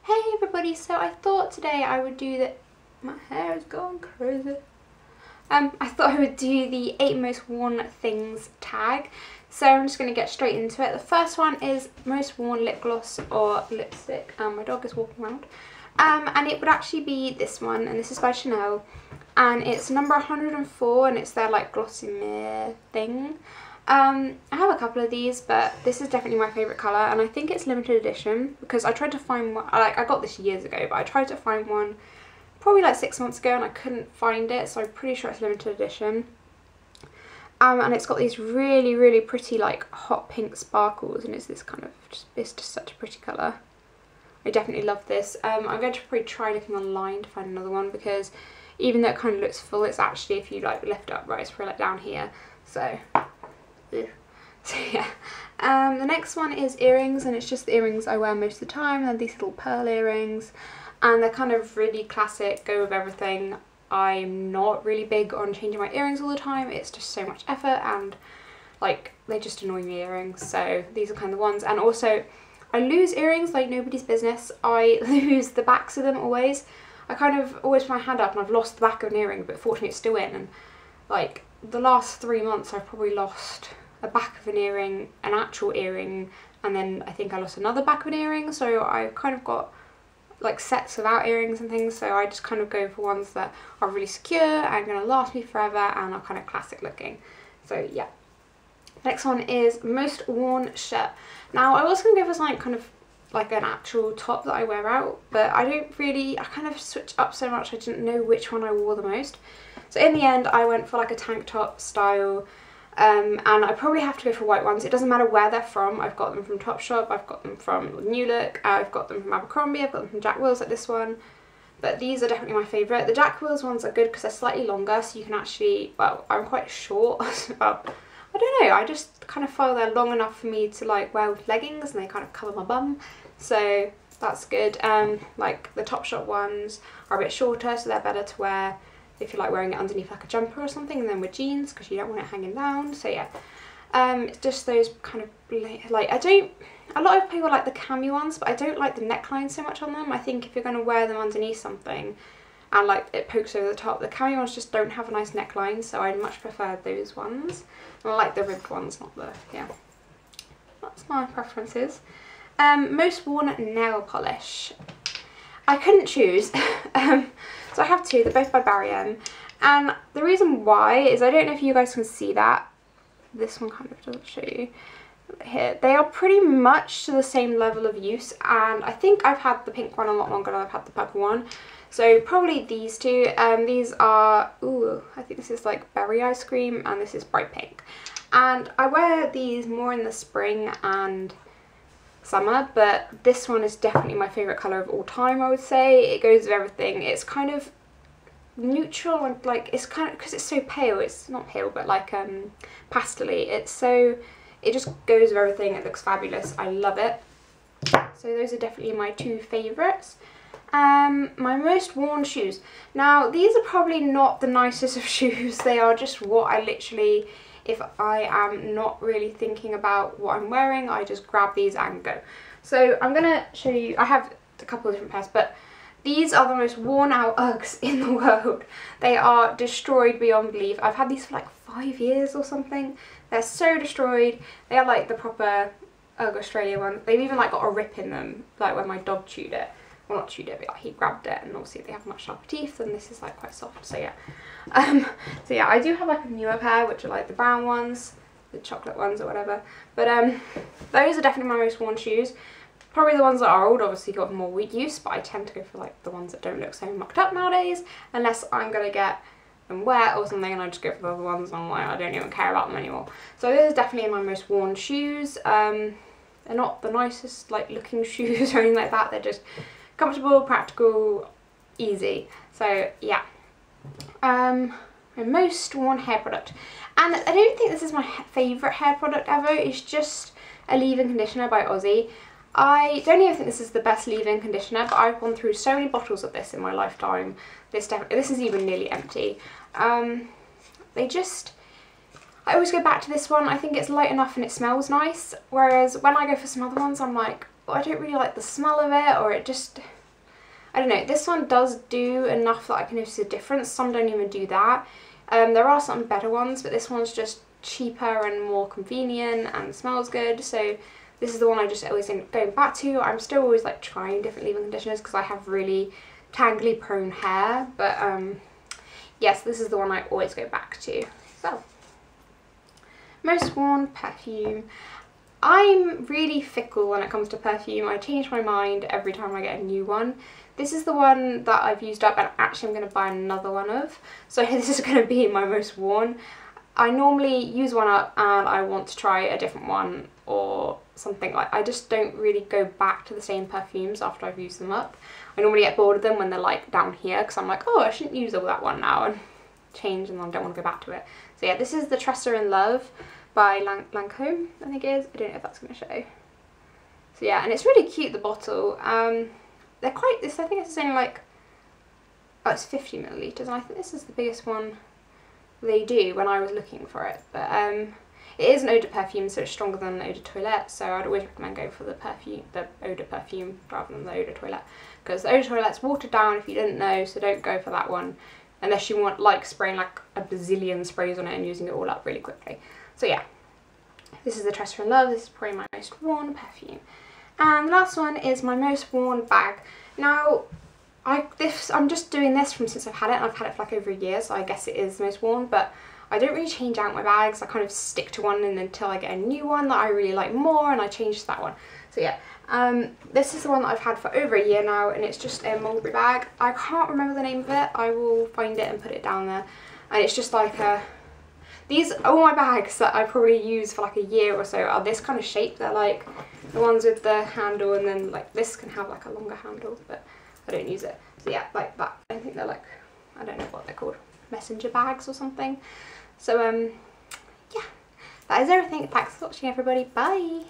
Hey everybody, so I thought today I would do the... My hair is going crazy. I thought I would do the 8 most worn things tag. So I'm just going to get straight into it. The first one is most worn lip gloss or lipstick. My dog is walking around. And it would actually be this one, and this is by Chanel. And it's number 104, and it's their like glossy mirror thing. I have a couple of these, but this is definitely my favourite colour, and I think it's limited edition because I tried to find one, I got this years ago, but I tried to find one probably like 6 months ago and I couldn't find it, so I'm pretty sure it's limited edition. And it's got these really pretty like hot pink sparkles, and it's this kind of, it's just such a pretty colour. I definitely love this. I'm going to probably try looking online to find another one, because even though it kind of looks full, it's actually, if you like lift it up right, it's probably like down here, so yeah. The next one is earrings, and it's just the earrings I wear most of the time. They're these little pearl earrings, and they're kind of really classic, go with everything. I'm not really big on changing my earrings all the time, it's just so much effort, and like they just annoy me, earrings, so these are kind of the ones. And also I lose earrings like nobody's business. I lose the backs of them always. I kind of always put my hand up and I've lost the back of an earring, but fortunately it's still in, and like the last 3 months I've probably lost a back of an earring, an actual earring, and then I think I lost another back of an earring, so I've kind of got like sets without earrings and things, so I just kind of go for ones that are really secure and going to last me forever and are kind of classic looking. So yeah. Next one is most worn shirt. Now I was going to go for something kind of like an actual top that I wear out, but I don't really, I kind of switched up so much I didn't know which one I wore the most. So in the end I went for like a tank top style, and I probably have to go for white ones. It doesn't matter where they're from. I've got them from Topshop, I've got them from New Look, I've got them from Abercrombie, I've got them from Jack Wills like this one. But these are definitely my favourite. The Jack Wills ones are good because they're slightly longer, so you can actually, well, I'm quite short, well, I don't know, I just kind of feel they're long enough for me to like wear with leggings, and they kind of cover my bum, so that's good. Like the Topshop ones are a bit shorter, so they're better to wear if you like wearing it underneath like a jumper or something, and then with jeans because you don't want it hanging down. So yeah, it's just those kind of like, a lot of people like the cami ones, but I don't like the neckline so much on them. I think if you're going to wear them underneath something and like it pokes over the top, the cami ones just don't have a nice neckline, so I much prefer those ones. And I like the ribbed ones, not the, yeah, that's my preferences. Most worn nail polish. I couldn't choose. So I have two, they're both by Barry M. And the reason why is, I don't know if you guys can see that. This one kind of doesn't show you. Here, they are pretty much to the same level of use, and I think I've had the pink one a lot longer than I've had the purple one. So probably these two. These are, ooh, I think this is like berry ice cream, and this is bright pink. And I wear these more in the spring and summer, but this one is definitely my favourite colour of all time, I would say. It goes with everything. It's kind of neutral, and like, it's kind of, because it's so pale, it's not pale, but like pastel-y. It's so, it just goes with everything. It looks fabulous. I love it. So those are definitely my two favourites. My most worn shoes. Now these are probably not the nicest of shoes. They are just what I literally, if I am not really thinking about what I'm wearing, I just grab these and go. So I'm going to show you, I have a couple of different pairs, but these are the most worn out Uggs in the world. They are destroyed beyond belief. I've had these for like 5 years or something. They're so destroyed. They are like the proper Ugg Australia ones. They've even like got a rip in them, like when my dog chewed it. Well, not chewed it, but like, he grabbed it, and obviously they have much sharper teeth, and this is like quite soft, so yeah. So yeah, I do have like a newer pair, which are like the brown ones, the chocolate ones or whatever, but those are definitely my most worn shoes. Probably the ones that are old obviously got more use, but I tend to go for like the ones that don't look so mucked up nowadays, unless I'm gonna get them wet or something, and I just go for the other ones, and I'm like, I don't even care about them anymore. So those are definitely my most worn shoes. They're not the nicest like looking shoes or anything like that, they're just comfortable, practical, easy. So yeah. My most worn hair product, and I don't think this is my favourite hair product ever. It's just a leave-in conditioner by Aussie. I don't even think this is the best leave-in conditioner, but I've gone through so many bottles of this in my lifetime. This is even nearly empty. They just, I always go back to this one. I think it's light enough and it smells nice, whereas when I go for some other ones, I'm like, but I don't really like the smell of it, or it just, I don't know. This one does do enough that I can notice a difference. Some don't even do that. There are some better ones, but this one's just cheaper and more convenient and smells good. So this is the one I just always end up going back to. I'm still always like trying different leave-in conditioners because I have really tangly prone hair, but yes, this is the one I always go back to. So, most worn perfume. I'm really fickle when it comes to perfume. I change my mind every time I get a new one. This is the one that I've used up and actually I'm going to buy another one of. So this is going to be my most worn. I normally use one up and I want to try a different one or something. Like, I just don't really go back to the same perfumes after I've used them up. I normally get bored of them when they're like down here because I'm like, oh, I shouldn't use all that one now, and change, and then I don't want to go back to it. So yeah, this is the Tresser in Love by Lancome, I think it is. I don't know if that's going to show. So yeah, and it's really cute, the bottle. They're quite, I think it's only like, oh, it's 50 millilitres, and I think this is the biggest one they do when I was looking for it. But it is an eau de perfume, so it's stronger than eau de toilette, so I'd always recommend going for the eau de perfume rather than the eau de toilette, because the eau de toilette's watered down if you didn't know, so don't go for that one unless you want like spraying like a bazillion sprays on it and using it all up really quickly. So yeah, this is the Tresser in Love. This is probably my most worn perfume. And the last one is my most worn bag. Now, I'm just doing this from since I've had it, and I've had it for like over a year, so I guess it is most worn, but I don't really change out my bags. I kind of stick to one and until I get a new one that I really like more, and I change to that one. So yeah, this is the one that I've had for over a year now, and it's just a mulberry bag. I can't remember the name of it. I will find it and put it down there. And it's just like a, these, all my bags that I probably use for like a year or so are this kind of shape. They're like the ones with the handle, and then like this can have like a longer handle, but I don't use it. So yeah, like that. I think they're like, I don't know what they're called, messenger bags or something. So yeah, that is everything. Thanks for watching, everybody. Bye.